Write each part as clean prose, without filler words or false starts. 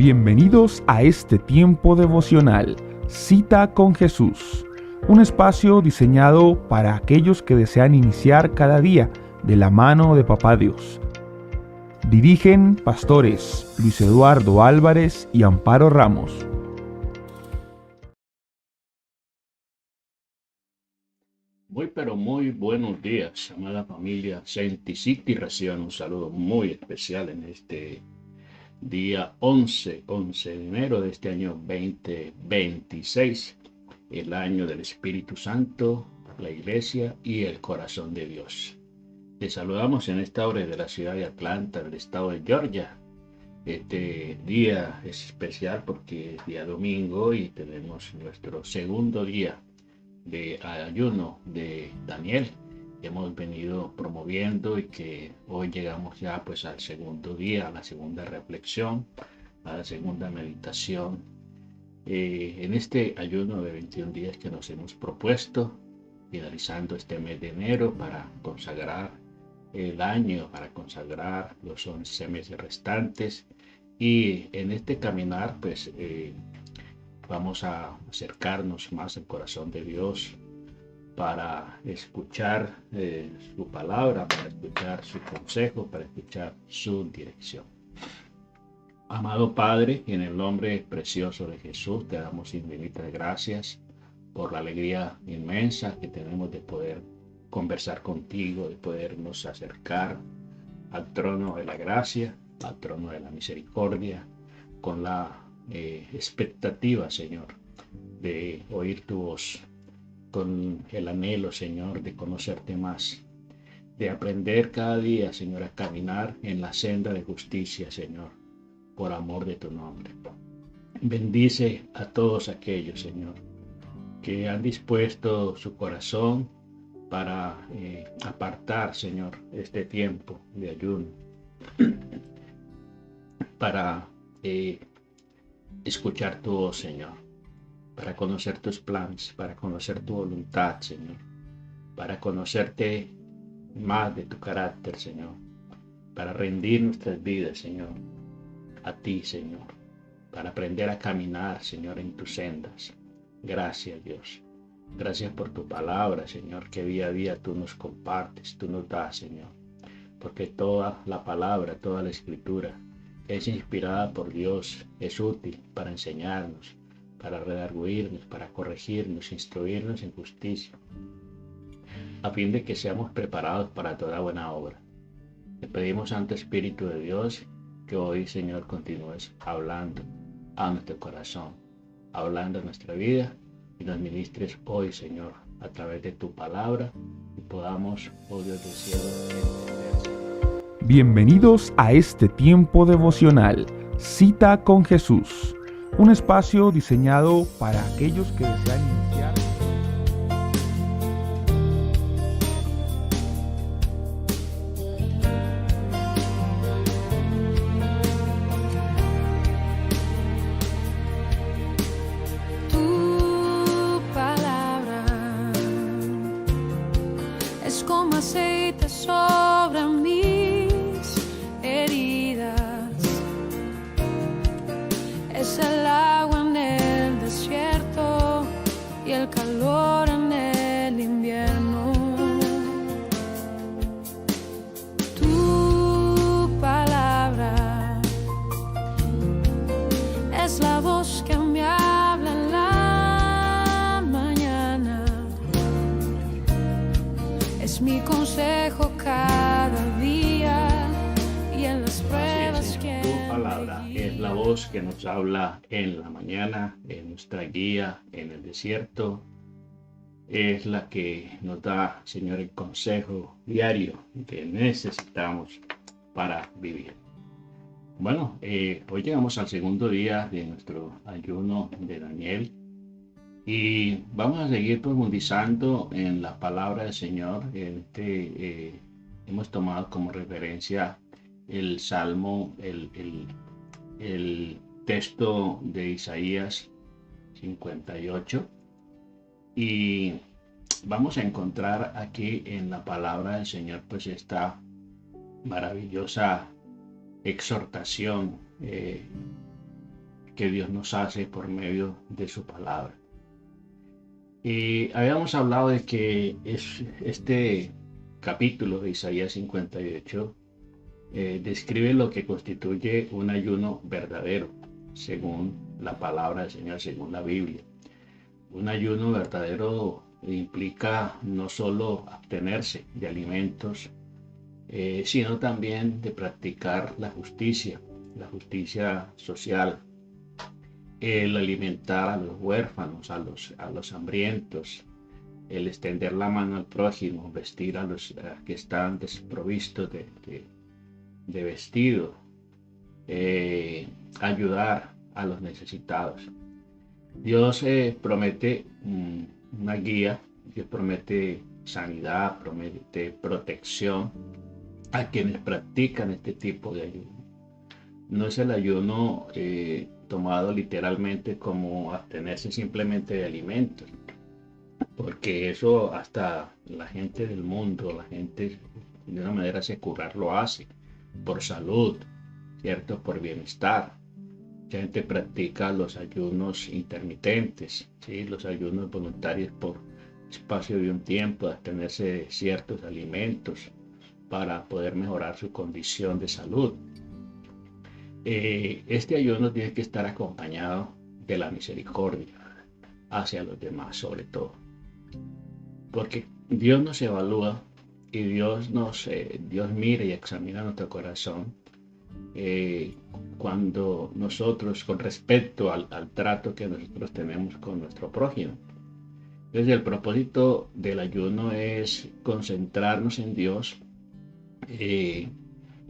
Bienvenidos a este tiempo devocional, Cita con Jesús, un espacio diseñado para aquellos que desean iniciar cada día de la mano de Papá Dios. Dirigen pastores Luis Eduardo Álvarez y Amparo Ramos. Muy buenos días, amada familia Saint City. Reciban un saludo muy especial en este día 11 de enero de este año 2026, el año del Espíritu Santo, la Iglesia y el corazón de Dios. Te saludamos en esta hora de la ciudad de Atlanta, del estado de Georgia. Este día es especial porque es día domingo y tenemos nuestro segundo día de ayuno de Daniel que hemos venido promoviendo y que hoy llegamos ya pues al segundo día, a la segunda reflexión, a la segunda meditación en este ayuno de 21 días que nos hemos propuesto, finalizando este mes de enero para consagrar el año, para consagrar los 11 meses restantes. Y en este caminar pues vamos a acercarnos más al corazón de Dios para escuchar su palabra, para escuchar su consejo, para escuchar su dirección. Amado Padre, en el nombre precioso de Jesús, te damos infinitas gracias por la alegría inmensa que tenemos de poder conversar contigo, de podernos acercar al trono de la gracia, al trono de la misericordia, con la expectativa, Señor, de oír tu voz, con el anhelo, Señor, de conocerte más, de aprender cada día, Señor, a caminar en la senda de justicia, Señor, por amor de tu nombre. Bendice a todos aquellos, Señor, que han dispuesto su corazón para apartar, Señor, este tiempo de ayuno, para escuchar tu voz, Señor, para conocer tus planes, para conocer tu voluntad, Señor, para conocerte más de tu carácter, Señor, para rendir nuestras vidas, Señor, a ti, Señor, para aprender a caminar, Señor, en tus sendas. Gracias, Dios. Gracias por tu palabra, Señor, que día a día tú nos compartes, tú nos das, Señor, porque toda la palabra, toda la escritura es inspirada por Dios, es útil para enseñarnos, para redarguirnos, para corregirnos, instruirnos en justicia, a fin de que seamos preparados para toda buena obra. Te pedimos, Santo Espíritu de Dios, que hoy, Señor, continúes hablando a nuestro corazón, hablando a nuestra vida, y nos ministres hoy, Señor, a través de tu palabra, y podamos, oh Dios del cielo, entender. Bienvenidos a este tiempo devocional, Cita con Jesús, un espacio diseñado para aquellos que desean iniciar. Tu palabra es como aceite sobre mis heridas, es el agua en el desierto y el calor en el invierno. Tu palabra es la voz que me habla en la mañana, es mi consejo cada día y en las pruebas que Tu palabra es la voz que nos habla en la mañana, en nuestra guía, en el desierto. Es la que nos da, Señor, el consejo diario que necesitamos para vivir. Bueno, hoy llegamos al segundo día de nuestro ayuno de Daniel y vamos a seguir profundizando en la palabra del Señor. Hemos tomado como referencia el Salmo, el texto de Isaías 58, y vamos a encontrar aquí en la palabra del Señor pues esta maravillosa exhortación que Dios nos hace por medio de su palabra. Y habíamos hablado de que este capítulo de Isaías 58 describe lo que constituye un ayuno verdadero, según la palabra del Señor, según la Biblia. Un ayuno verdadero implica no solo abstenerse de alimentos, sino también de practicar la justicia social, el alimentar a los huérfanos, a los hambrientos, el extender la mano al prójimo, vestir a los que están desprovistos de vestido, ayudar a los necesitados. Dios promete una guía, Dios promete sanidad, promete protección a quienes practican este tipo de ayuno. No es el ayuno tomado literalmente como abstenerse simplemente de alimentos, porque eso hasta la gente del mundo, la gente de una manera secular lo hace, por salud, ¿cierto? Por bienestar. Mucha gente practica los ayunos intermitentes, ¿sí? Los ayunos voluntarios por espacio de un tiempo, de abstenerse de ciertos alimentos para poder mejorar su condición de salud. Este ayuno tiene que estar acompañado de la misericordia hacia los demás, sobre todo. Porque Dios nos evalúa y Dios mira y examina nuestro corazón cuando nosotros, con respecto al trato que nosotros tenemos con nuestro prójimo. Entonces, el propósito del ayuno es concentrarnos en Dios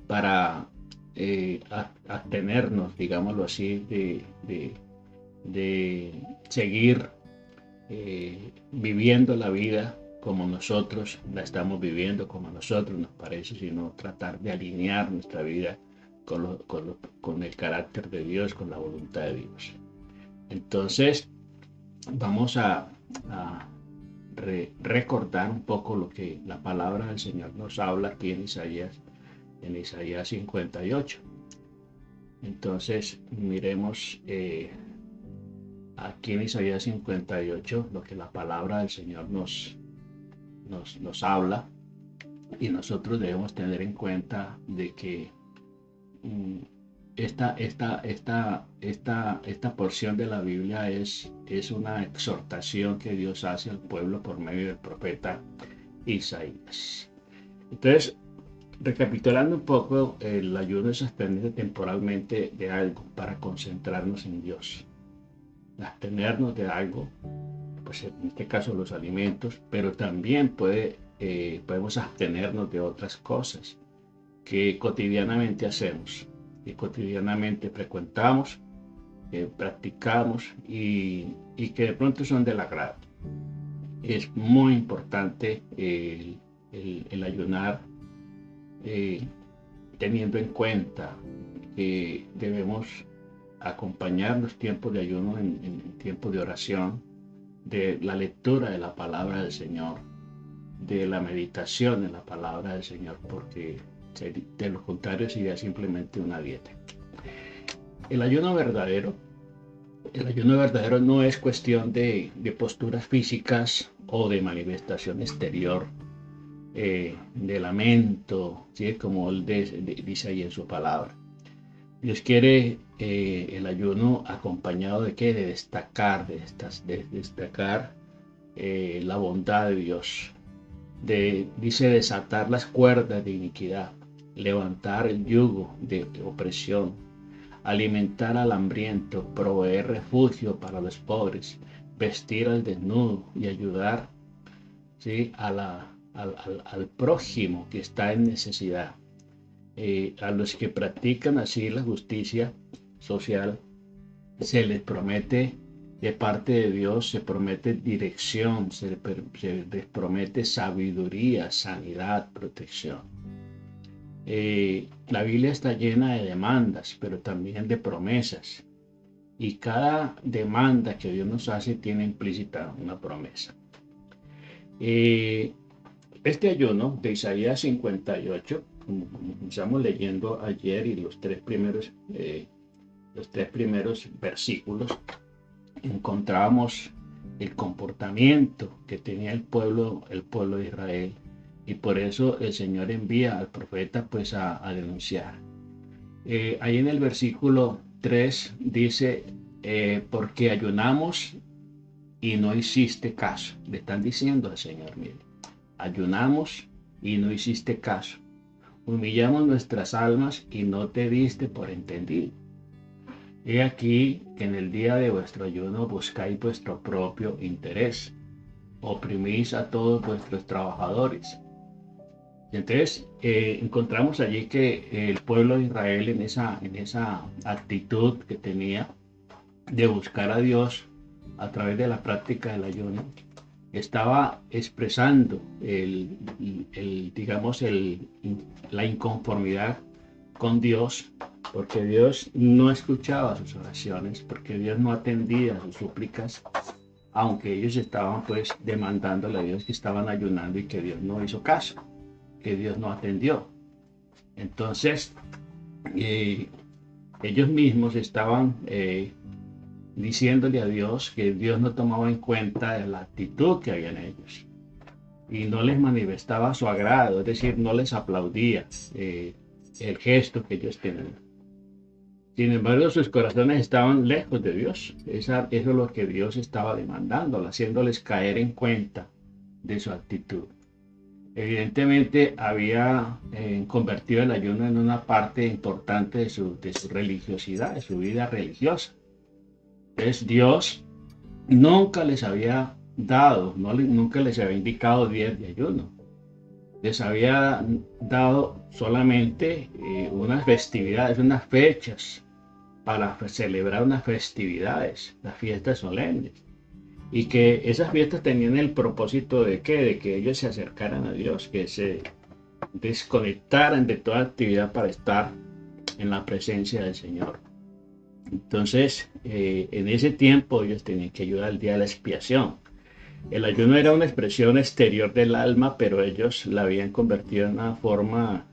para abstenernos, digámoslo así, de seguir viviendo la vida como nosotros la estamos viviendo, como a nosotros nos parece, sino tratar de alinear nuestra vida con el carácter de Dios, con la voluntad de Dios. Entonces, vamos a recordar un poco lo que la palabra del Señor nos habla aquí en Isaías 58. Entonces, miremos aquí en Isaías 58 lo que la palabra del Señor nos habla, y nosotros debemos tener en cuenta de que esta porción de la Biblia es una exhortación que Dios hace al pueblo por medio del profeta Isaías. Entonces, recapitulando un poco, el ayuno es abstenerse temporalmente de algo para concentrarnos en Dios. Abstenernos de algo, pues en este caso los alimentos, pero también podemos abstenernos de otras cosas que cotidianamente hacemos, que cotidianamente frecuentamos, practicamos y que de pronto son del agrado. Es muy importante el ayunar, teniendo en cuenta que debemos acompañar los tiempos de ayuno en tiempos de oración, de la lectura de la palabra del Señor, de la meditación en la palabra del Señor, porque de lo contrario sería simplemente una dieta. El ayuno verdadero no es cuestión de posturas físicas o de manifestación exterior, de lamento, ¿sí? Como él dice ahí en su palabra. Dios quiere el ayuno acompañado de qué? De destacar la bondad de Dios. Dice desatar las cuerdas de iniquidad, levantar el yugo de opresión, alimentar al hambriento, proveer refugio para los pobres, vestir al desnudo y ayudar, ¿sí? al prójimo que está en necesidad. A los que practican así la justicia social, se les promete de parte de Dios, se promete dirección, se les promete sabiduría, sanidad, protección. La Biblia está llena de demandas, pero también de promesas. Y cada demanda que Dios nos hace tiene implícita una promesa. Este ayuno de Isaías 58, como comenzamos leyendo ayer, y los tres primeros los 3 primeros versículos, encontramos el comportamiento que tenía el pueblo de Israel. Y por eso el Señor envía al profeta pues a denunciar. Ahí en el versículo 3 dice, porque ayunamos y no hiciste caso. Le están diciendo al Señor, mire, ayunamos y no hiciste caso. Humillamos nuestras almas y no te diste por entendido. He aquí que en el día de vuestro ayuno buscáis vuestro propio interés. Oprimís a todos vuestros trabajadores. Y entonces encontramos allí que el pueblo de Israel en esa actitud que tenía de buscar a Dios a través de la práctica del ayuno, estaba expresando la inconformidad con Dios, porque Dios no escuchaba sus oraciones, porque Dios no atendía sus súplicas, aunque ellos estaban pues demandándole a Dios que estaban ayunando y que Dios no hizo caso, que Dios no atendió. Entonces, ellos mismos estaban diciéndole a Dios que Dios no tomaba en cuenta la actitud que había en ellos y no les manifestaba su agrado, es decir, no les aplaudía el gesto que ellos tenían. Sin embargo, sus corazones estaban lejos de Dios. Eso es lo que Dios estaba demandando, haciéndoles caer en cuenta de su actitud. Evidentemente había convertido el ayuno en una parte importante de su religiosidad, de su vida religiosa. Entonces Dios nunca les había dado, nunca les había indicado días de ayuno. Les había dado solamente unas festividades, unas fechas para celebrar unas festividades, las fiestas solemnes. Y que esas fiestas tenían el propósito de ¿qué? De que ellos se acercaran a Dios, que se desconectaran de toda actividad para estar en la presencia del Señor. Entonces, en ese tiempo ellos tenían que ayudar al día de la expiación. El ayuno era una expresión exterior del alma, pero ellos la habían convertido en una forma,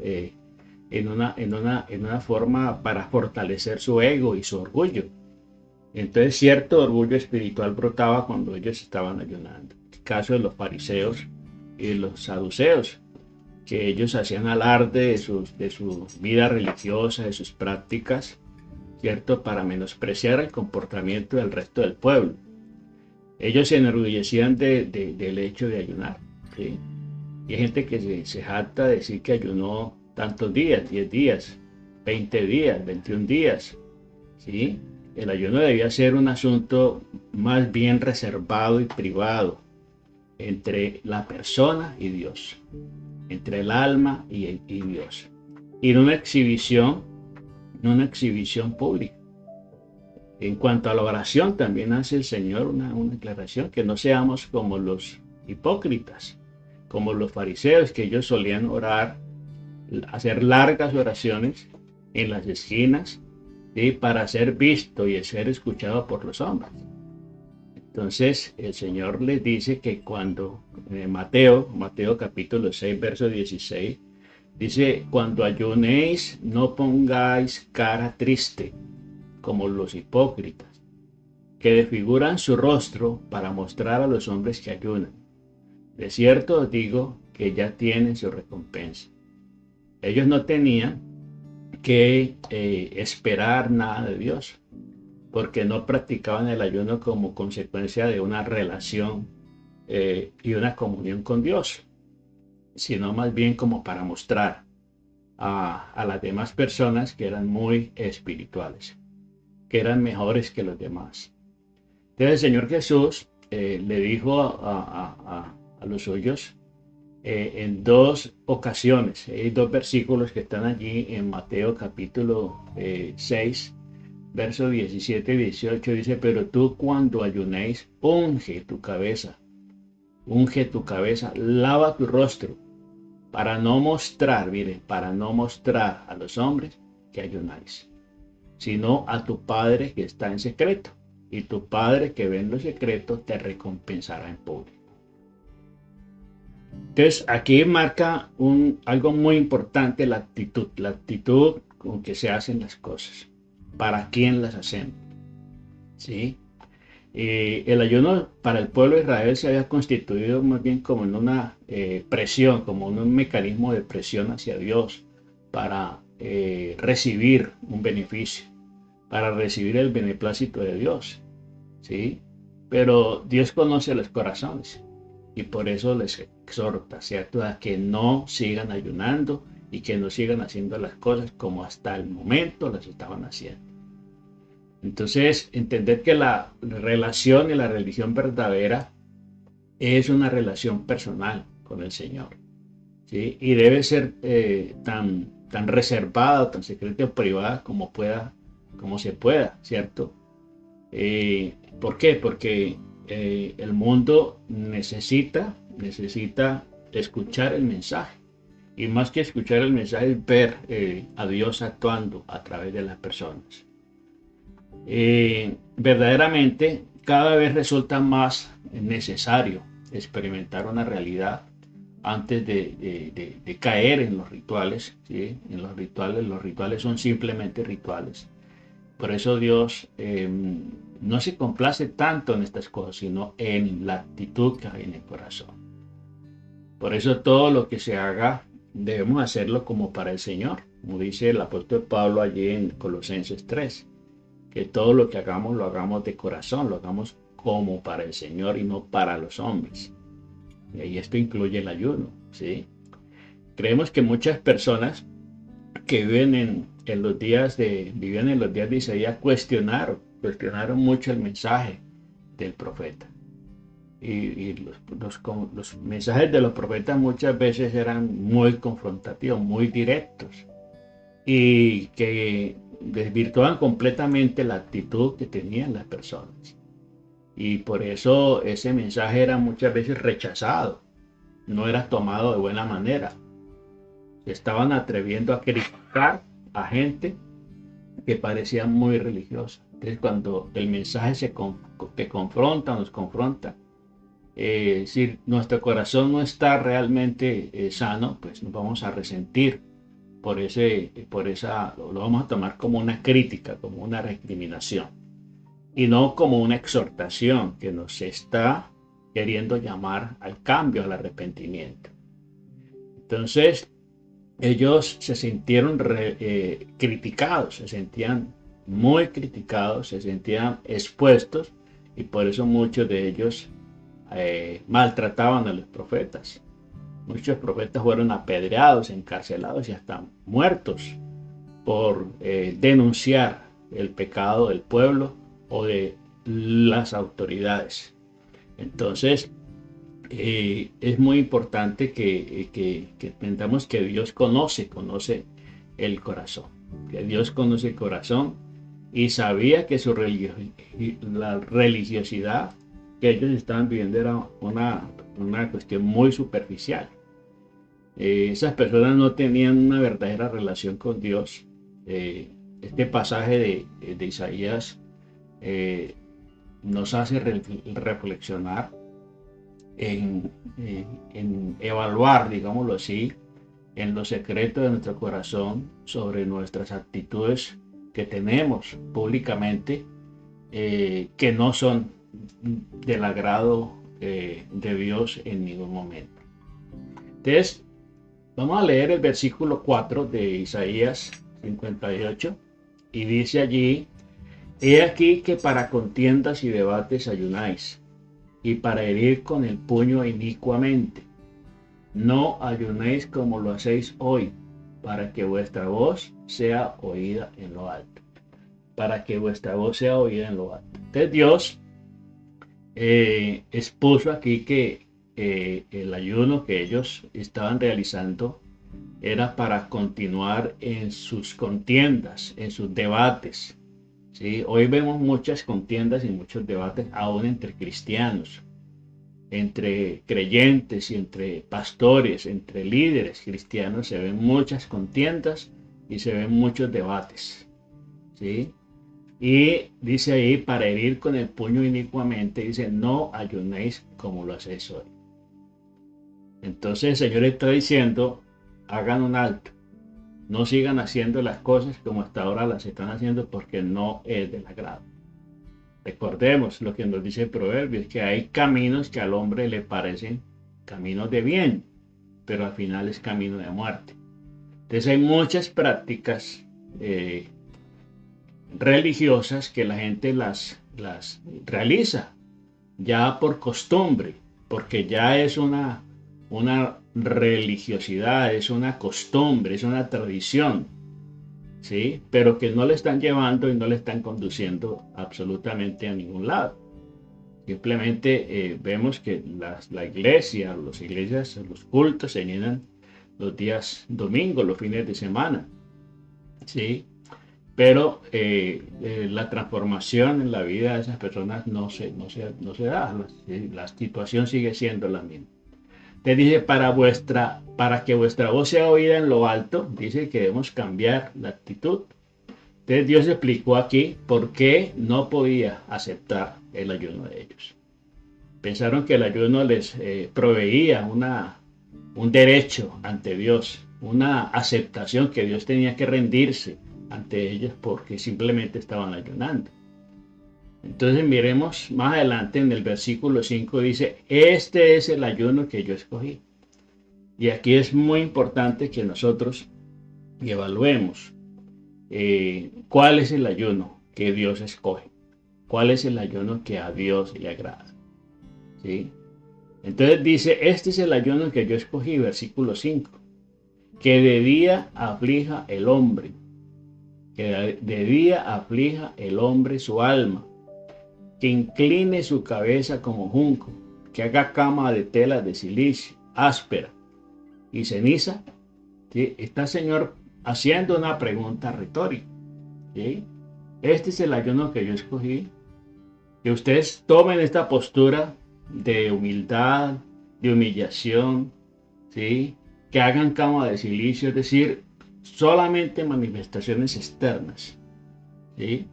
en una forma para fortalecer su ego y su orgullo. Entonces cierto orgullo espiritual brotaba cuando ellos estaban ayunando. El caso de los fariseos y los saduceos, que ellos hacían alarde de su vida religiosa, de sus prácticas, ¿cierto? Para menospreciar el comportamiento del resto del pueblo. Ellos se enorgullecían del hecho de ayunar, ¿sí? Y hay gente que se jacta de decir que ayunó tantos días, 10 días, 20 días, 21 días, ¿sí? El ayuno debía ser un asunto más bien reservado y privado entre la persona y Dios, entre el alma y Dios, y no una exhibición pública. En cuanto a la oración, también hace el Señor una declaración, que no seamos como los hipócritas, como los fariseos, que ellos solían orar, hacer largas oraciones en las esquinas, ¿sí? Para ser visto y ser escuchado por los hombres. Entonces el Señor les dice que cuando, Mateo capítulo 6, verso 16, dice, cuando ayunéis no pongáis cara triste, como los hipócritas, que desfiguran su rostro para mostrar a los hombres que ayunan. De cierto os digo que ya tienen su recompensa. Ellos no tenían que esperar nada de Dios, porque no practicaban el ayuno como consecuencia de una relación y una comunión con Dios, sino más bien como para mostrar a las demás personas que eran muy espirituales, que eran mejores que los demás. Entonces el Señor Jesús le dijo a los suyos en 2 ocasiones, hay 2 versículos que están allí en Mateo capítulo 6, versos 17 y 18, dice, pero tú cuando ayunéis, unge tu cabeza, lava tu rostro, para no mostrar a los hombres que ayunáis, sino a tu Padre que está en secreto, y tu Padre que ve en lo secreto te recompensará en público. Entonces aquí marca algo muy importante, la actitud con que se hacen las cosas. para quién las hacemos, ¿sí? El ayuno para el pueblo de Israel se había constituido más bien como en una presión, como en un mecanismo de presión hacia Dios para recibir un beneficio, para recibir el beneplácito de Dios, ¿sí? Pero Dios conoce los corazones y por eso les exhorta, ¿cierto?, a que no sigan ayunando y que no sigan haciendo las cosas como hasta el momento las estaban haciendo. Entonces, entender que la relación y la religión verdadera es una relación personal con el Señor, ¿sí? Y debe ser tan reservada, tan secreta o privada como se pueda, ¿cierto? ¿Por qué? Porque el mundo necesita escuchar el mensaje. Y más que escuchar el mensaje, es ver a Dios actuando a través de las personas. Verdaderamente, cada vez resulta más necesario experimentar una realidad antes de caer en los rituales, ¿sí? Los rituales son simplemente rituales. Por eso Dios no se complace tanto en estas cosas, sino en la actitud que hay en el corazón. Por eso todo lo que se haga debemos hacerlo como para el Señor, como dice el apóstol Pablo allí en Colosenses 3, que todo lo que hagamos lo hagamos de corazón, lo hagamos como para el Señor y no para los hombres. Y esto incluye el ayuno, ¿sí? Creemos que muchas personas que vivían en los días de Isaías cuestionaron mucho el mensaje del profeta. Y los mensajes de los profetas muchas veces eran muy confrontativos, muy directos, y que desvirtuaban completamente la actitud que tenían las personas. Y por eso ese mensaje era muchas veces rechazado, no era tomado de buena manera. Se estaban atreviendo a criticar a gente que parecía muy religiosa. Entonces, cuando el mensaje nos confronta, si nuestro corazón no está realmente sano, pues nos vamos a resentir lo vamos a tomar como una crítica, como una recriminación, y no como una exhortación que nos está queriendo llamar al cambio, al arrepentimiento. Entonces, ellos se sintieron criticados, se sentían muy criticados, se sentían expuestos, y por eso muchos de ellos maltrataban a los profetas. Muchos profetas fueron apedreados, encarcelados y hasta muertos por denunciar el pecado del pueblo o de las autoridades. Entonces, es muy importante que entendamos que Dios conoce el corazón, que Dios conoce el corazón y sabía que la religiosidad que ellos estaban viviendo era una cuestión muy superficial. Esas personas no tenían una verdadera relación con Dios. Este pasaje de Isaías nos hace reflexionar en evaluar, digámoslo así, en lo secreto de nuestro corazón sobre nuestras actitudes que tenemos públicamente, que no son del agrado de Dios en ningún momento. Entonces, vamos a leer el versículo 4 de Isaías 58 y dice allí: He aquí que para contiendas y debates ayunáis, y para herir con el puño inicuamente. No ayunéis como lo hacéis hoy, para que vuestra voz sea oída en lo alto. Para que vuestra voz sea oída en lo alto. Entonces Dios expuso aquí que el ayuno que ellos estaban realizando era para continuar en sus contiendas, en sus debates. ¿Sí? Hoy vemos muchas contiendas y muchos debates aún entre cristianos, entre creyentes y entre pastores, entre líderes cristianos. Se ven muchas contiendas y se ven muchos debates, ¿sí? Y dice ahí, para herir con el puño inicuamente, dice: no ayunéis como lo hacéis hoy. Entonces el Señor está diciendo: hagan un alto, No sigan haciendo las cosas como hasta ahora las están haciendo porque no es del agrado. Recordemos lo que nos dice el proverbio, es que hay caminos que al hombre le parecen caminos de bien, pero al final es camino de muerte. Entonces hay muchas prácticas religiosas que la gente las realiza ya por costumbre, porque ya es una religiosidad, es una costumbre, es una tradición, ¿sí? Pero que no le están llevando y no le están conduciendo absolutamente a ningún lado. Simplemente vemos que la iglesia, las iglesias, los cultos se llenan los días domingos, los fines de semana, ¿sí? Pero la transformación en la vida de esas personas no se da. La situación sigue siendo la misma. Te dice, para que vuestra voz sea oída en lo alto, dice que debemos cambiar la actitud. Entonces Dios explicó aquí por qué no podía aceptar el ayuno de ellos. Pensaron que el ayuno les proveía un derecho ante Dios, una aceptación que Dios tenía que rendirse ante ellos porque simplemente estaban ayunando. Entonces miremos más adelante en el versículo 5 dice, este es el ayuno que yo escogí. Y aquí es muy importante que nosotros evaluemos cuál es el ayuno que Dios escoge, cuál es el ayuno que a Dios le agrada. ¿Sí? Entonces dice, este es el ayuno que yo escogí, versículo 5, que de día aflija el hombre, que de día aflija el hombre su alma, que incline su cabeza como junco, que haga cama de tela de silicio, áspera y ceniza. ¿Sí? Está el Señor haciendo una pregunta retórica. ¿Sí? Este es el ayuno que yo escogí, que ustedes tomen esta postura de humildad, de humillación, ¿sí? Que hagan cama de silicio, es decir, solamente manifestaciones externas, ¿sí?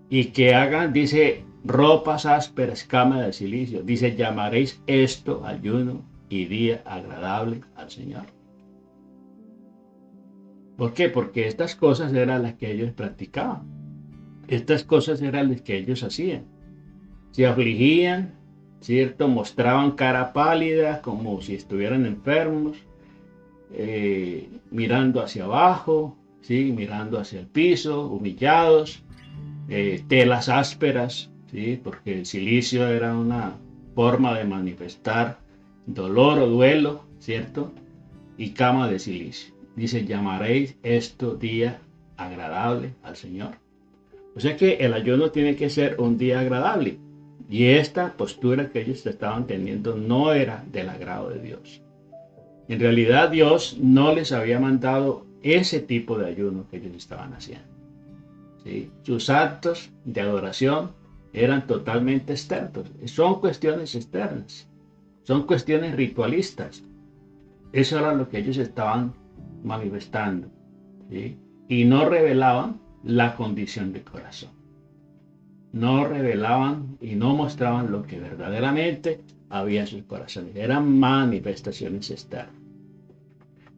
Y que hagan, dice, ropas ásperas, cama de silicio, dice, llamaréis esto ayuno y día agradable al Señor. ¿Por qué? Porque estas cosas eran las que ellos practicaban, estas cosas eran las que ellos hacían. Se afligían, ¿cierto? Mostraban cara pálida como si estuvieran enfermos, mirando hacia abajo, ¿sí? Mirando hacia el piso, humillados, telas ásperas, ¿sí? Porque el silicio era una forma de manifestar dolor o duelo, ¿cierto? Y cama de silicio. Dice, llamaréis esto día agradable al Señor. O sea que el ayuno tiene que ser un día agradable. Y esta postura que ellos estaban teniendo no era del agrado de Dios. En realidad Dios no les había mandado ese tipo de ayuno que ellos estaban haciendo. ¿Sí? Sus actos de adoración eran totalmente externos. Son cuestiones externas. Son cuestiones ritualistas. Eso era lo que ellos estaban manifestando. ¿Sí? Y no revelaban la condición de corazón. No revelaban y no mostraban lo que verdaderamente había en sus corazones. Eran manifestaciones externas.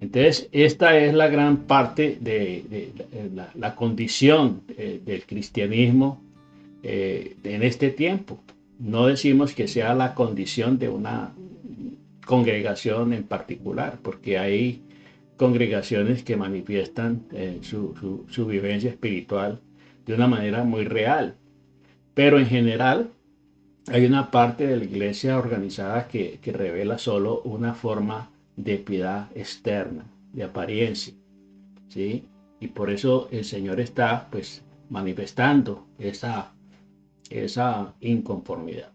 Entonces, esta es la gran parte de la condición del cristianismo en este tiempo. No decimos que sea la condición de una congregación en particular, porque hay congregaciones que manifiestan su vivencia espiritual de una manera muy real. Pero en general hay una parte de la iglesia organizada que revela solo una forma de piedad externa, de apariencia, ¿sí? Y por eso el Señor está pues manifestando esa inconformidad.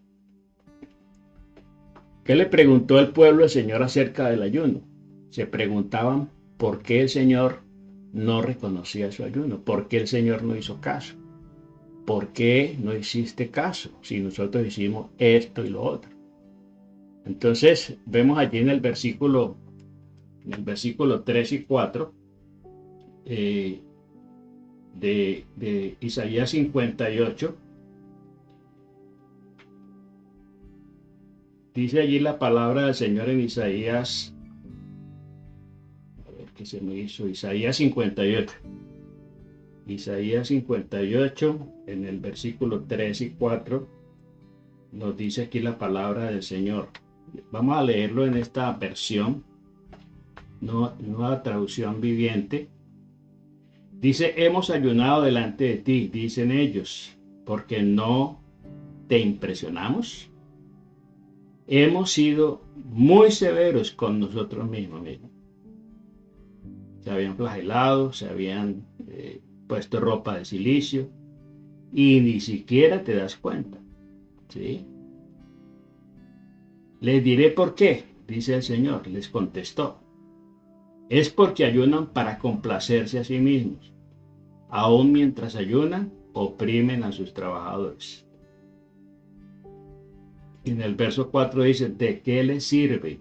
¿Qué le preguntó el pueblo al Señor acerca del ayuno? Se preguntaban por qué el Señor no reconocía su ayuno, por qué el Señor no hizo caso. ¿Por qué no hiciste caso si nosotros hicimos esto y lo otro? Entonces vemos allí en el versículo 3 y 4 de Isaías 58. Dice allí la palabra del Señor en Isaías. A ver, que se me hizo, Isaías 58. Isaías 58, en el versículo 3 y 4, nos dice aquí la palabra del Señor. Vamos a leerlo en esta versión, nueva traducción viviente. Dice: hemos ayunado delante de ti, dicen ellos, porque no te impresionamos. Hemos sido muy severos con nosotros mismos. Se habían flagelado, se habían puesto ropa de silicio y ni siquiera te das cuenta. ¿Sí? Les diré por qué, dice el Señor, les contestó. Es porque ayunan para complacerse a sí mismos. Aún mientras ayunan, oprimen a sus trabajadores. En el verso 4 dice: ¿de qué les sirve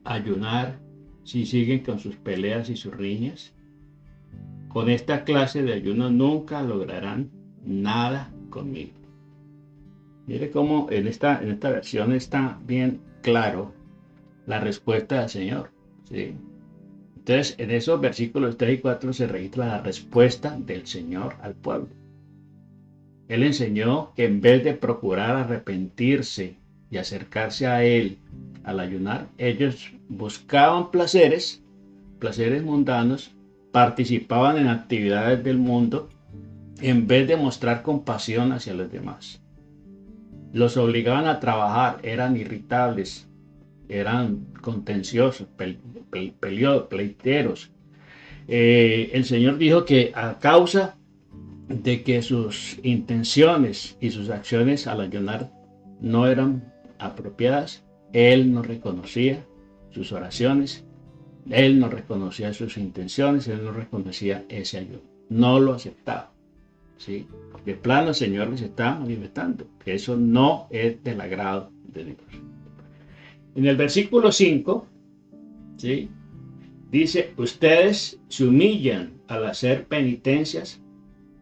ayunar si siguen con sus peleas y sus riñas? Con esta clase de ayuno nunca lograrán nada conmigo. Mire cómo en esta versión está bien claro la respuesta del Señor. ¿Sí? Entonces, en esos versículos 3 y 4 se registra la respuesta del Señor al pueblo. Él enseñó que en vez de procurar arrepentirse y acercarse a Él al ayunar, ellos buscaban placeres mundanos, participaban en actividades del mundo en vez de mostrar compasión hacia los demás. Los obligaban a trabajar, eran irritables, eran contenciosos, pleiteros. El Señor dijo que a causa de que sus intenciones y sus acciones al ayunar no eran apropiadas, Él no reconocía sus oraciones, Él no reconocía sus intenciones, Él no reconocía ese ayuno, no lo aceptaba. ¿Sí? De plano el Señor les está manifestando que eso no es del agrado de Dios. En el versículo 5, ¿sí?, dice: ustedes se humillan al hacer penitencias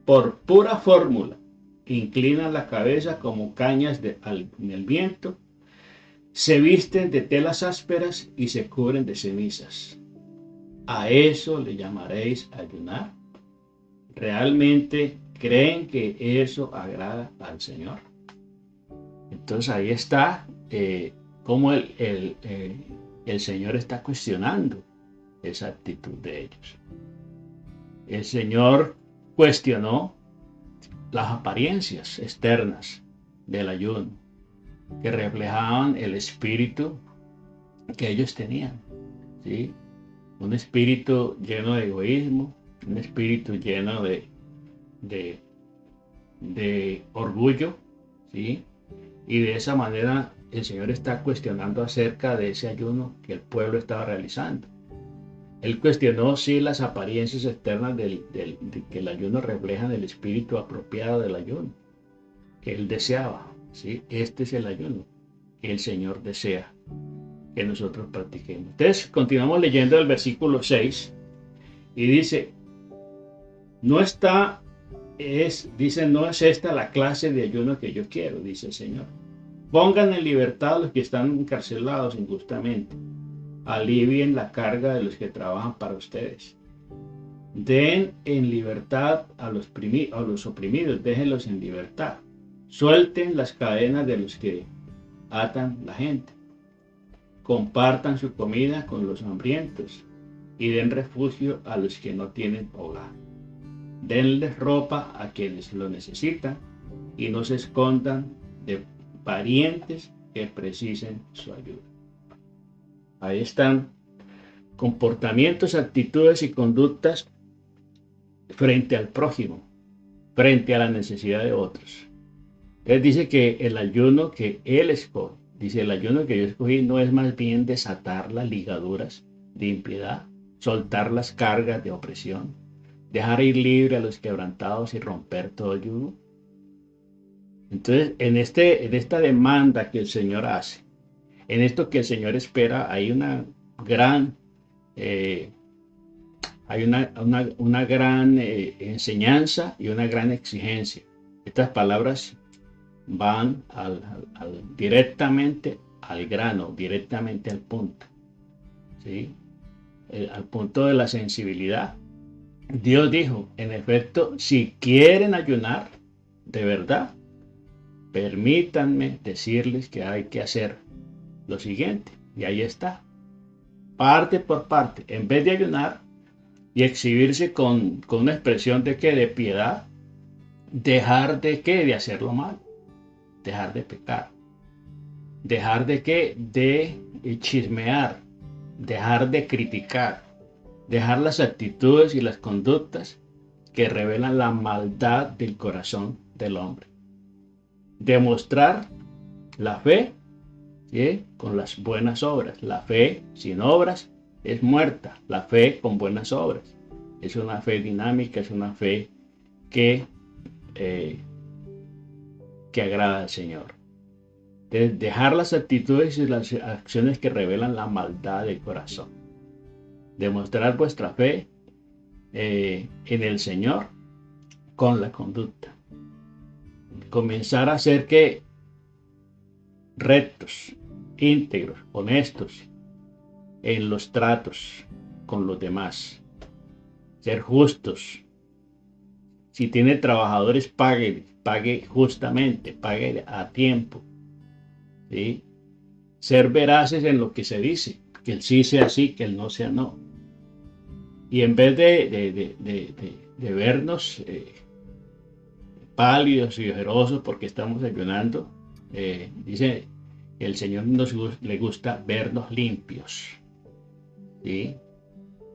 por pura fórmula, inclinan la cabeza como cañas en el viento, se visten de telas ásperas y se cubren de cenizas. ¿A eso le llamaréis ayunar? ¿Realmente creen que eso agrada al Señor? Entonces ahí está cómo el Señor está cuestionando esa actitud de ellos. El Señor cuestionó las apariencias externas del ayuno, que reflejaban el espíritu que ellos tenían, ¿sí? Un espíritu lleno de egoísmo, un espíritu lleno de orgullo, ¿sí? Y de esa manera el Señor está cuestionando acerca de ese ayuno que el pueblo estaba realizando. Él cuestionó si las apariencias externas de que el ayuno reflejan el espíritu apropiado del ayuno, que él deseaba, ¿sí? Este es el ayuno que el Señor desea que nosotros practiquemos. Entonces, continuamos leyendo el versículo 6 y dice: no es esta la clase de ayuno que yo quiero, dice el Señor. Pongan en libertad a los que están encarcelados injustamente. Alivien la carga de los que trabajan para ustedes. Den en libertad a los oprimidos, déjenlos en libertad. Suelten las cadenas de los que atan la gente. Compartan su comida con los hambrientos y den refugio a los que no tienen hogar. Denles ropa a quienes lo necesitan y no se escondan de parientes que precisen su ayuda. Ahí están comportamientos, actitudes y conductas frente al prójimo, frente a la necesidad de otros. Él dice que el ayuno que él escoge, dice: el ayuno que yo escogí no es más bien desatar las ligaduras de impiedad, soltar las cargas de opresión, dejar ir libre a los quebrantados y romper todo yugo. Entonces, en esta demanda que el Señor hace, en esto que el Señor espera, hay una gran enseñanza y una gran exigencia. Estas palabras van directamente al grano, directamente al punto, ¿sí? al punto de la sensibilidad. Dios dijo, en efecto, si quieren ayunar de verdad, permítanme decirles que hay que hacer lo siguiente. Y ahí está, parte por parte. En vez de ayunar y exhibirse con una expresión de que de piedad, dejar de qué, de hacer lo malo, dejar de pecar, dejar de qué, de chismear, dejar de criticar, dejar las actitudes y las conductas que revelan la maldad del corazón del hombre. Demostrar la fe, ¿sí?, con las buenas obras. La fe sin obras es muerta. La fe con buenas obras es una fe dinámica, es una fe que agrada al Señor. De dejar las actitudes y las acciones que revelan la maldad del corazón. Demostrar vuestra fe en el Señor con la conducta. Comenzar a ser que rectos, íntegros, honestos en los tratos con los demás. Ser justos. Si tiene trabajadores, pague justamente, pague a tiempo. ¿Sí? Ser veraces en lo que se dice, que el sí sea sí, que el no sea no. Y en vez de vernos pálidos y ojerosos porque estamos ayunando, dice que el Señor le gusta vernos limpios, ¿sí?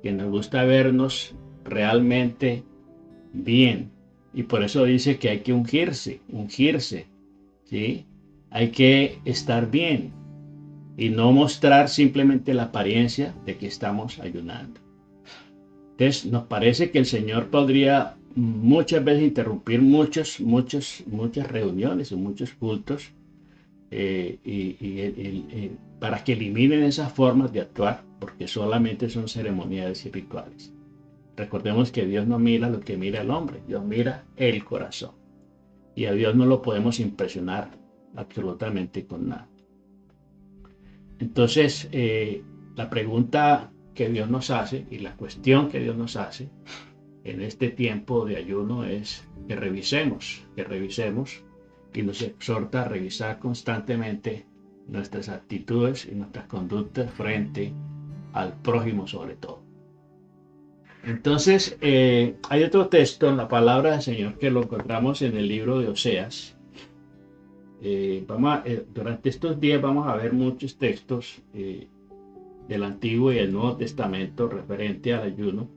Que nos gusta vernos realmente bien. Y por eso dice que hay que ungirse, ¿sí? Hay que estar bien y no mostrar simplemente la apariencia de que estamos ayunando. Entonces, nos parece que el Señor podría muchas veces interrumpir muchas reuniones o muchos cultos para que eliminen esas formas de actuar, porque solamente son ceremoniales y rituales. Recordemos que Dios no mira lo que mira el hombre, Dios mira el corazón. Y a Dios no lo podemos impresionar absolutamente con nada. Entonces, la pregunta que Dios nos hace y la cuestión que Dios nos hace en este tiempo de ayuno es que revisemos y nos exhorta a revisar constantemente nuestras actitudes y nuestras conductas frente al prójimo sobre todo. Entonces, hay otro texto en la palabra del Señor que lo encontramos en el libro de Oseas. Durante estos días vamos a ver muchos textos del Antiguo y el Nuevo Testamento referente al ayuno,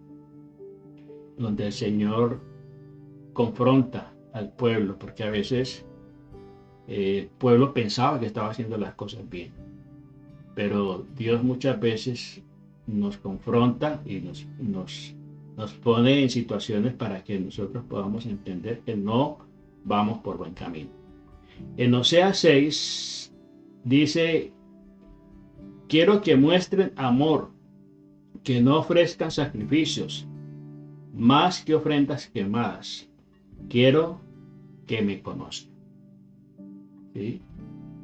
donde el Señor confronta al pueblo, porque a veces el pueblo pensaba que estaba haciendo las cosas bien, pero Dios muchas veces nos confronta y nos pone en situaciones para que nosotros podamos entender que no vamos por buen camino. En Oseas 6 dice: quiero que muestren amor, que no ofrezcan sacrificios, más que ofrendas quemadas. Quiero que me conozcan. ¿Sí?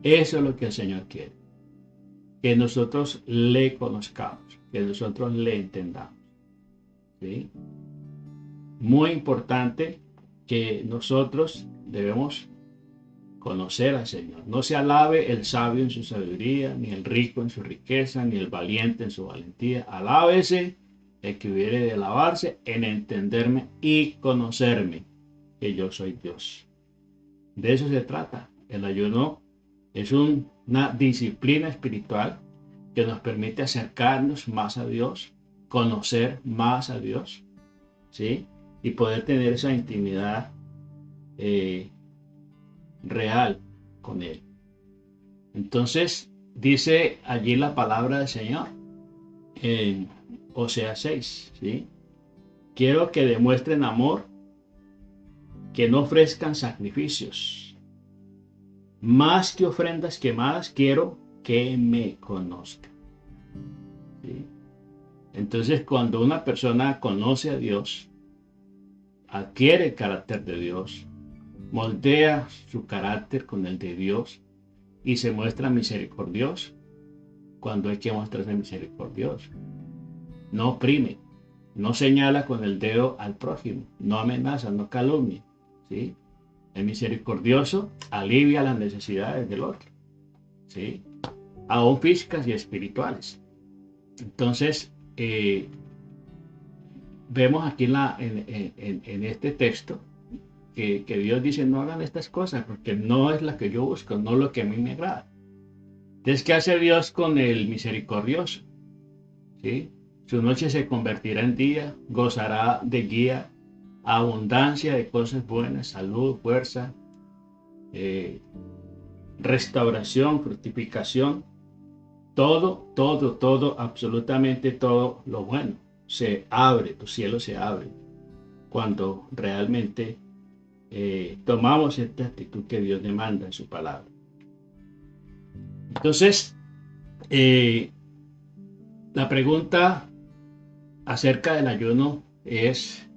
Eso es lo que el Señor quiere. Que nosotros le conozcamos, que nosotros le entendamos. ¿Sí? Muy importante que nosotros debemos conocer al Señor. No se alabe el sabio en su sabiduría, ni el rico en su riqueza, ni el valiente en su valentía. Alábese el que hubiere de alabarse en entenderme y conocerme, que yo soy Dios. De eso se trata. El ayuno es una disciplina espiritual que nos permite acercarnos más a Dios, conocer más a Dios, ¿sí? Y poder tener esa intimidad real con Él. Entonces, dice allí la palabra del Señor en Oseas 6, ¿sí? Quiero que demuestren amor, que no ofrezcan sacrificios. Más que ofrendas quemadas, quiero que me conozcan. ¿Sí? Entonces, cuando una persona conoce a Dios, adquiere el carácter de Dios, moldea su carácter con el de Dios y se muestra misericordioso cuando hay que mostrarse misericordioso. no oprime, no señala con el dedo al prójimo, no amenaza, no calumnia, ¿sí? El misericordioso alivia las necesidades del otro, ¿sí? Aún físicas y espirituales. Entonces, vemos aquí en este texto que Dios dice, no hagan estas cosas porque no es la que yo busco, no lo que a mí me agrada. Entonces, ¿qué hace Dios con el misericordioso? ¿Sí? Su noche se convertirá en día, gozará de guía, abundancia de cosas buenas, salud, fuerza, restauración, fructificación, todo, absolutamente todo lo bueno. Se abre, tu cielo se abre cuando realmente tomamos esta actitud que Dios demanda en su palabra. Entonces, la pregunta acerca del ayuno es,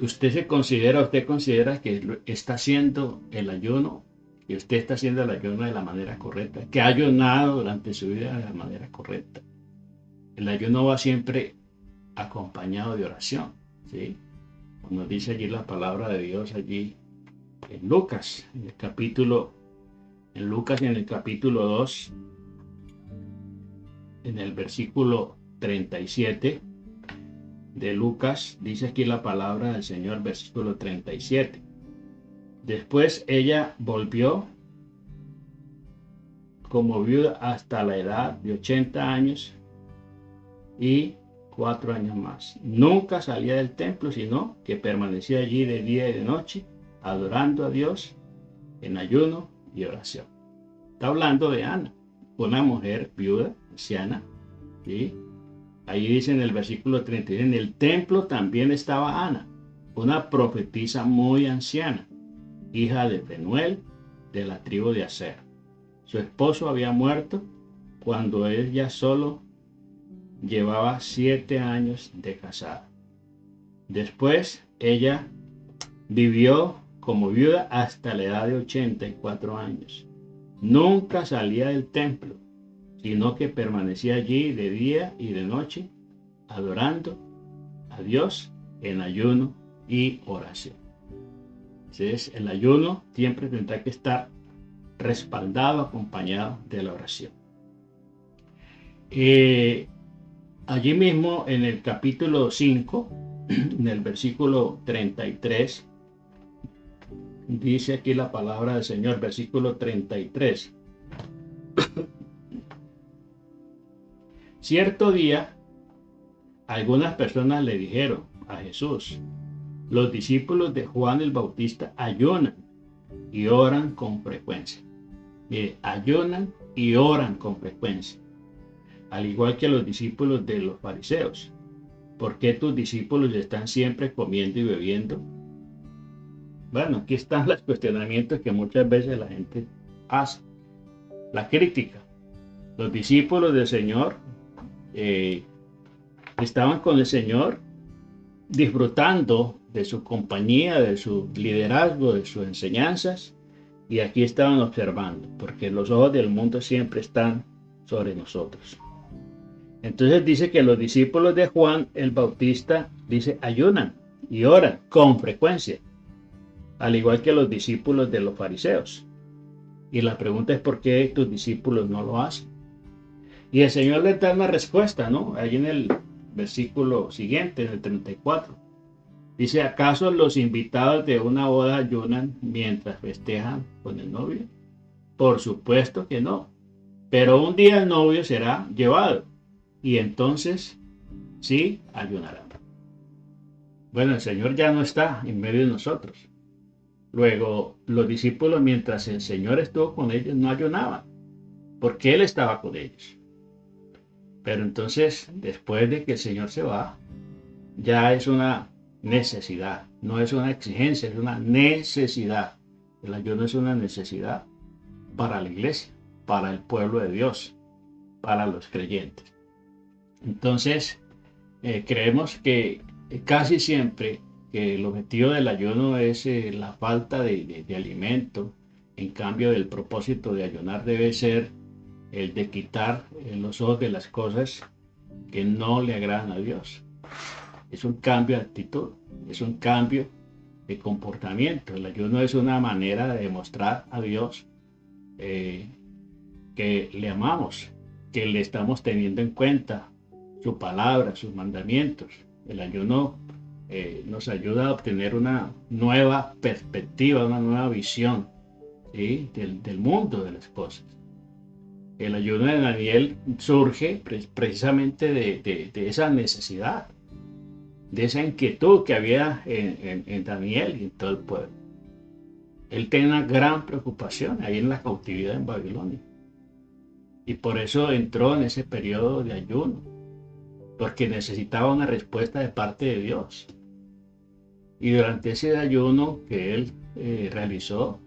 ¿usted considera que está haciendo el ayuno, que usted está haciendo el ayuno de la manera correcta, que ha ayunado durante su vida de la manera correcta? El ayuno va siempre acompañado de oración, ¿sí? Nos dice allí la palabra de Dios allí en Lucas, en el capítulo 2, en el versículo 37 de Lucas, dice aquí la palabra del Señor, versículo 37. Después ella volvió como viuda hasta la edad de 80 años y 4 años más. Nunca salía del templo, sino que permanecía allí de día y de noche, adorando a Dios en ayuno y oración. Está hablando de Ana, una mujer viuda, anciana, ¿sí? Ahí dice en el versículo 31, en el templo también estaba Ana, una profetisa muy anciana, hija de Penuel, de la tribu de Aser. Su esposo había muerto cuando ella solo llevaba 7 años de casada. Después ella vivió como viuda hasta la edad de 84 años. Nunca salía del templo, sino que permanecía allí de día y de noche, adorando a Dios en ayuno y oración. Entonces, el ayuno siempre tendrá que estar respaldado, acompañado de la oración. Allí mismo en el capítulo 5, en el versículo 33, dice aquí la palabra del Señor, versículo 33. Cierto día, algunas personas le dijeron a Jesús, los discípulos de Juan el Bautista ayunan y oran con frecuencia. Mire, ayunan y oran con frecuencia, al igual que los discípulos de los fariseos. ¿Por qué tus discípulos están siempre comiendo y bebiendo? Bueno, aquí están los cuestionamientos que muchas veces la gente hace. La crítica. Los discípulos del Señor estaban con el Señor disfrutando de su compañía, de su liderazgo, de sus enseñanzas, y aquí estaban observando, porque los ojos del mundo siempre están sobre nosotros. Entonces dice que los discípulos de Juan el Bautista, dice, ayunan y oran con frecuencia, al igual que los discípulos de los fariseos. Y la pregunta es, ¿por qué tus discípulos no lo hacen? Y el Señor les da una respuesta, ¿no? Ahí en el versículo siguiente, en el 34. Dice, ¿acaso los invitados de una boda ayunan mientras festejan con el novio? Por supuesto que no. Pero un día el novio será llevado y entonces sí ayunarán. Bueno, el Señor ya no está en medio de nosotros. Luego, los discípulos, mientras el Señor estuvo con ellos, no ayunaban, porque Él estaba con ellos. Pero entonces, después de que el Señor se va, ya es una necesidad, no es una exigencia, es una necesidad. El ayuno es una necesidad para la iglesia, para el pueblo de Dios, para los creyentes. Entonces, creemos que casi siempre que el objetivo del ayuno es la falta de alimento. En cambio, el propósito de ayunar debe ser el de quitar los ojos de las cosas que no le agradan a Dios. Es un cambio de actitud, es un cambio de comportamiento. El ayuno es una manera de demostrar a Dios que le amamos, que le estamos teniendo en cuenta su palabra, sus mandamientos. El ayuno nos ayuda a obtener una nueva perspectiva, una nueva visión, ¿sí? del mundo, de las cosas. El ayuno de Daniel surge precisamente de esa necesidad, de esa inquietud que había en Daniel y en todo el pueblo. Él tenía una gran preocupación ahí en la cautividad en Babilonia. Y por eso entró en ese periodo de ayuno, porque necesitaba una respuesta de parte de Dios. Y durante ese ayuno que él realizó,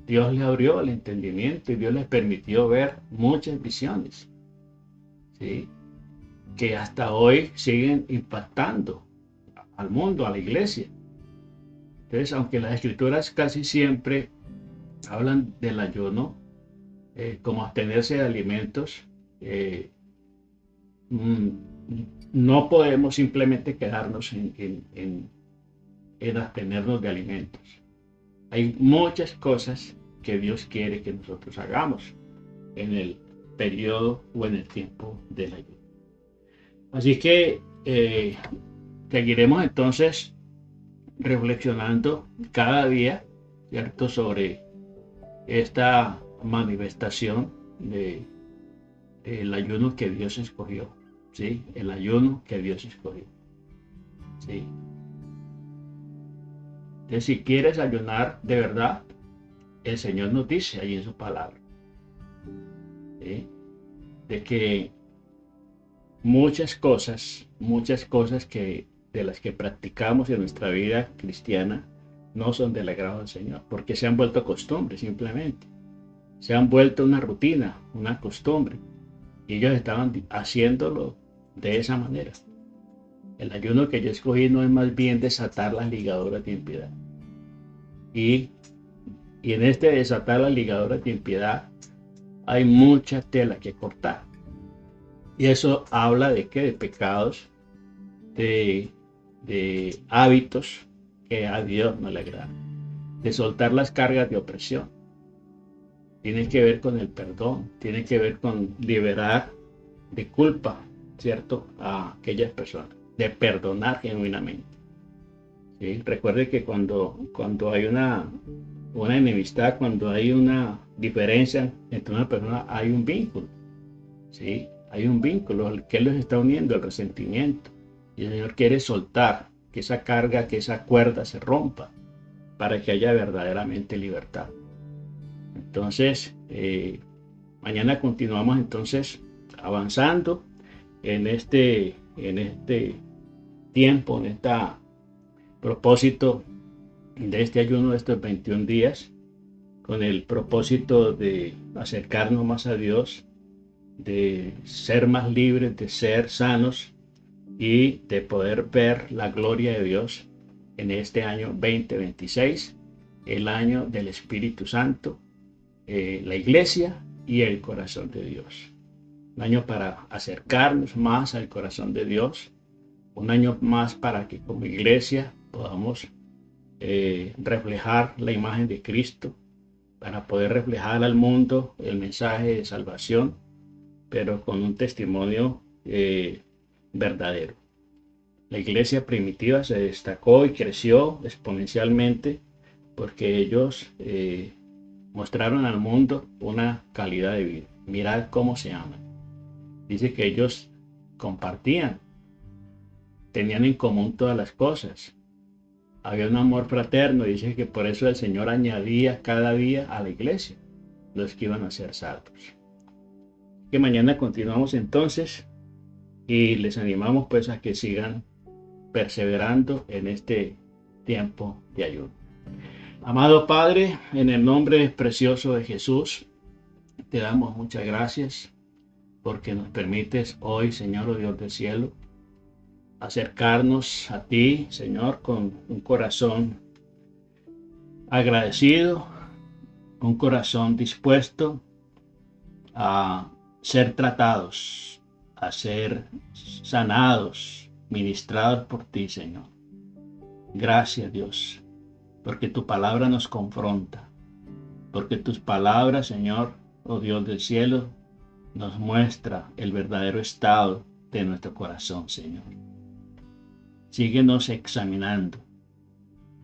Dios le abrió el entendimiento y Dios le permitió ver muchas visiones, ¿sí? Que hasta hoy siguen impactando al mundo, a la iglesia. Entonces, aunque las escrituras casi siempre hablan del ayuno como abstenerse de alimentos, no podemos simplemente quedarnos en abstenernos de alimentos. Hay muchas cosas que Dios quiere que nosotros hagamos en el periodo o en el tiempo del ayuno. Así que seguiremos entonces reflexionando cada día, ¿cierto?, sobre esta manifestación del ayuno que Dios escogió, ¿sí? El ayuno que Dios escogió, ¿sí? Entonces, si quieres ayunar de verdad, el Señor nos dice ahí en su palabra, ¿sí?, de que muchas cosas de las que practicamos en nuestra vida cristiana no son del agrado del Señor, porque se han vuelto costumbre simplemente. Se han vuelto una rutina, una costumbre. Y ellos estaban haciéndolo de esa manera. El ayuno que yo escogí no es más bien desatar las ligaduras de impiedad. Y en este desatar las ligaduras de impiedad hay mucha tela que cortar. Y eso habla de qué, de pecados, de hábitos que a Dios no le agradan, de soltar las cargas de opresión. Tiene que ver con el perdón, tiene que ver con liberar de culpa, ¿cierto?, a aquellas personas, de perdonar genuinamente. ¿Sí? Recuerde que cuando hay una enemistad, cuando hay una diferencia entre una persona, hay un vínculo, ¿sí? Hay un vínculo que los está uniendo, el resentimiento. Y el Señor quiere soltar, que esa carga, que esa cuerda se rompa, para que haya verdaderamente libertad. Entonces, mañana continuamos entonces avanzando en este tiempo, en este propósito de este ayuno de estos 21 días, con el propósito de acercarnos más a Dios, de ser más libres, de ser sanos y de poder ver la gloria de Dios en este año 2026, el año del Espíritu Santo, la iglesia y el corazón de Dios. Un año para acercarnos más al corazón de Dios, un año más para que como iglesia podamos reflejar la imagen de Cristo, para poder reflejar al mundo el mensaje de salvación, pero con un testimonio verdadero. La iglesia primitiva se destacó y creció exponencialmente porque ellos mostraron al mundo una calidad de vida. Mirad cómo se aman. Dice que ellos compartían, tenían en común todas las cosas. Había un amor fraterno. Dice que por eso el Señor añadía cada día a la iglesia los que iban a ser salvos. Que mañana continuamos entonces y les animamos pues a que sigan perseverando en este tiempo de ayuno. Amado Padre, en el nombre precioso de Jesús, te damos muchas gracias porque nos permites hoy, Señor, oh Dios del cielo, acercarnos a ti, Señor, con un corazón agradecido, un corazón dispuesto a ser tratados, a ser sanados, ministrados por ti, Señor. Gracias, Dios, porque tu palabra nos confronta, porque tus palabras, Señor, oh Dios del cielo, nos muestra el verdadero estado de nuestro corazón, Señor. Síguenos examinando.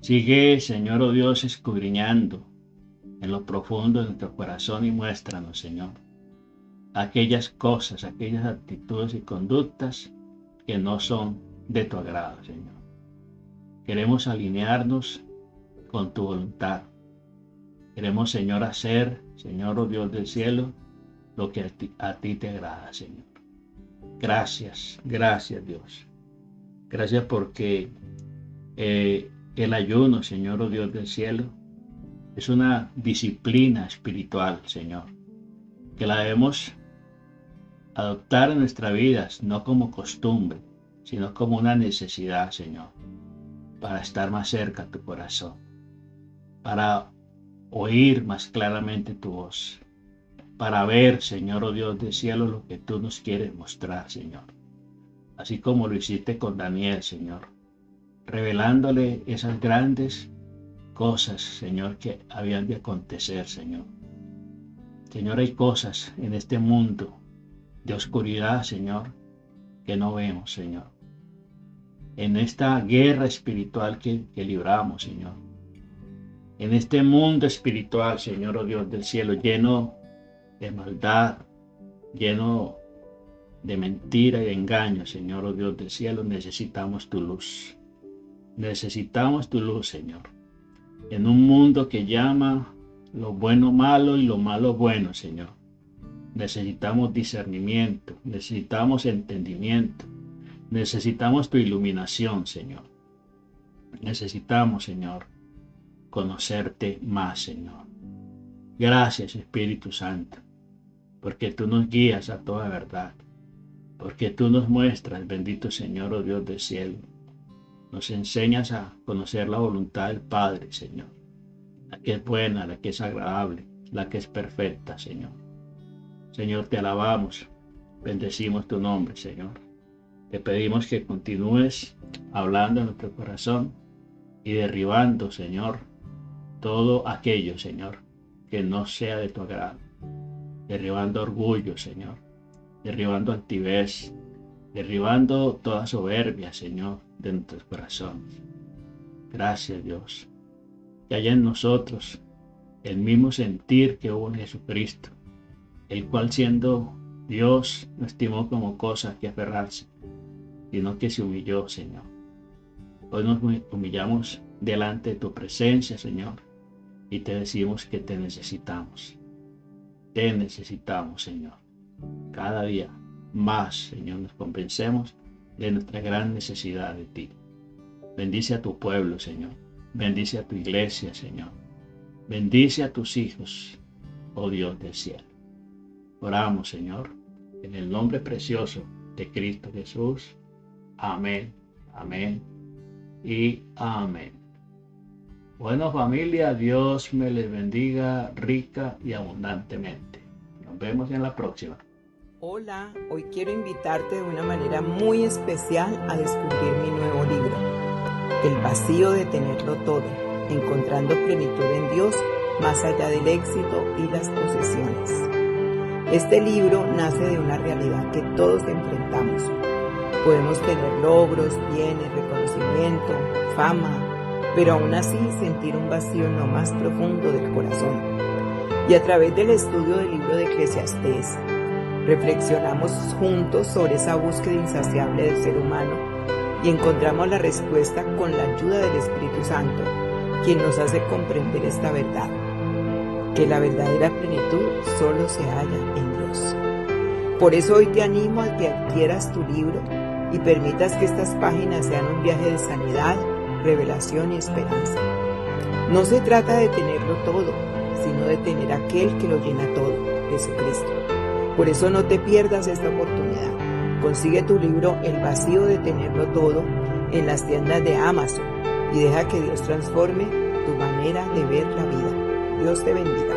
Sigue, Señor, oh Dios, escudriñando en lo profundo de nuestro corazón y muéstranos, Señor, aquellas cosas, aquellas actitudes y conductas que no son de tu agrado, Señor. Queremos alinearnos con tu voluntad. Queremos, Señor, hacer, Señor, oh Dios del cielo, lo que a ti te agrada, Señor. Gracias, gracias, Dios. Gracias porque el ayuno, Señor, oh Dios del cielo, es una disciplina espiritual, Señor, que la debemos adoptar en nuestras vidas, no como costumbre, sino como una necesidad, Señor, para estar más cerca a tu corazón, para oír más claramente tu voz, para ver, Señor, oh Dios del cielo, lo que tú nos quieres mostrar, Señor. Así como lo hiciste con Daniel, Señor, revelándole esas grandes cosas, Señor, que habían de acontecer, Señor. Señor, hay cosas en este mundo de oscuridad, Señor, que no vemos, Señor. En esta guerra espiritual que libramos, Señor. En este mundo espiritual, Señor, oh Dios del cielo, lleno de maldad, lleno de mentira y de engaño, Señor, oh Dios del cielo, necesitamos tu luz. Necesitamos tu luz, Señor. En un mundo que llama lo bueno malo y lo malo bueno, Señor. Necesitamos discernimiento, necesitamos entendimiento, necesitamos tu iluminación, Señor. Necesitamos, Señor, conocerte más, Señor. Gracias, Espíritu Santo, porque tú nos guías a toda verdad, porque tú nos muestras, bendito Señor, oh Dios del cielo. Nos enseñas a conocer la voluntad del Padre, Señor, la que es buena, la que es agradable, la que es perfecta, Señor. Señor, te alabamos, bendecimos tu nombre, Señor. Te pedimos que continúes hablando en nuestro corazón y derribando, Señor, todo aquello, Señor, que no sea de tu agrado. Derribando orgullo, Señor, derribando altivez, derribando toda soberbia, Señor, de nuestros corazones. Gracias, Dios, que haya en nosotros el mismo sentir que hubo en Jesucristo, el cual siendo Dios no estimó como cosa que aferrarse, sino que se humilló, Señor. Hoy nos humillamos delante de tu presencia, Señor, y te decimos que te necesitamos. Te necesitamos, Señor. Cada día más, Señor, nos convencemos de nuestra gran necesidad de ti. Bendice a tu pueblo, Señor. Bendice a tu iglesia, Señor. Bendice a tus hijos, oh Dios del cielo. Oramos, Señor, en el nombre precioso de Cristo Jesús. Amén, amén y amén. Bueno, familia, Dios me les bendiga rica y abundantemente. Nos vemos en la próxima. Hola, hoy quiero invitarte de una manera muy especial a descubrir mi nuevo libro, El vacío de tenerlo todo, encontrando plenitud en Dios más allá del éxito y las posesiones. Este libro nace de una realidad que todos enfrentamos. Podemos tener logros, bienes, reconocimiento, fama, pero aún así sentir un vacío en lo más profundo del corazón. Y a través del estudio del libro de Eclesiastés, reflexionamos juntos sobre esa búsqueda insaciable del ser humano y encontramos la respuesta con la ayuda del Espíritu Santo, quien nos hace comprender esta verdad, que la verdadera plenitud solo se halla en Dios. Por eso hoy te animo a que adquieras tu libro y permitas que estas páginas sean un viaje de sanidad, revelación y esperanza. No se trata de tenerlo todo, sino de tener aquel que lo llena todo, Jesucristo. Por eso no te pierdas esta oportunidad. Consigue tu libro El vacío de tenerlo todo en las tiendas de Amazon y deja que Dios transforme tu manera de ver la vida. Dios te bendiga.